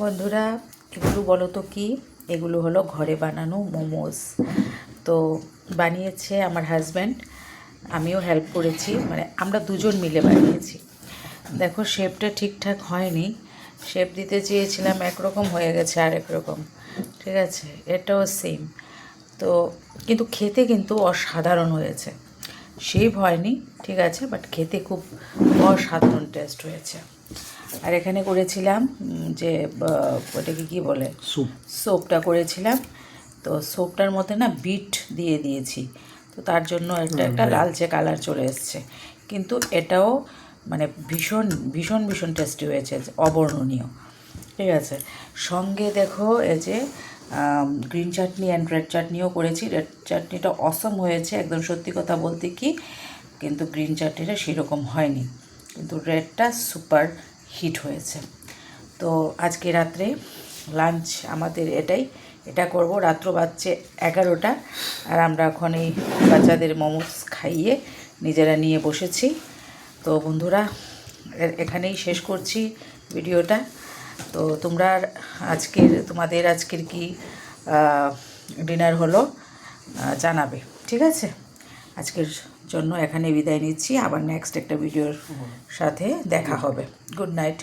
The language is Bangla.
বন্ধুরা, এগুলো বলো তো কি? এগুলো হলো ঘরে বানানো মোমোস। তো বানিয়েছে আমার হাজব্যান্ড, আমিও হেল্প করেছি, মানে আমরা দুজন মিলে বানিয়েছি। দেখো, শেপটা ঠিকঠাক হয়নি, শেপ দিতে চেয়েছিলাম একরকম, হয়ে গেছে আরেক রকম। ঠিক আছে, এটাও সেম। তো কিন্তু খেতে কিন্তু অসাধারণ হয়েছে। শেপ হয়নি, ঠিক আছে, বাট খেতে খুব অসাধারণ টেস্ট হয়েছে। আর এখানে করেছিলাম যে ওটাকে কী বলে, সোপটা করেছিলাম। তো সোপটার মধ্যে না বিট দিয়ে দিয়েছি, তো তার জন্য একটা লালচে কালার চলে এসছে। কিন্তু এটাও মানে ভীষণ ভীষণ ভীষণ টেস্টি হয়েছে, অবর্ণনীয়। ঠিক আছে, সঙ্গে দেখো এই যে গ্রিন চাটনি অ্যান্ড রেড চাটনিও করেছি। রেড চাটনিটা অসম হয়েছে একদম, সত্যি কথা বলতে কি, কিন্তু গ্রিন চাটনিটা সেরকম হয়নি, কিন্তু রেডটা সুপার হিট হয়েছে। তো আজকে রাত্রে লাঞ্চ আমাদের এটা করব। রাত্র বাজছে 11টা, আর আমরা এখন এই বাচ্চাদের মোমোস খাইয়ে নিজেরা নিয়ে বসেছি। তো বন্ধুরা, এখানেই শেষ করছি ভিডিওটা। তো তোমরা তোমাদের আজকের কি ডিনার হলো জানাবে, ঠিক আছে? আজকের জন্য এখানে বিদায় নিচ্ছি, আবার নেক্সট একটা ভিডিওর সাথে দেখা হবে। Good night.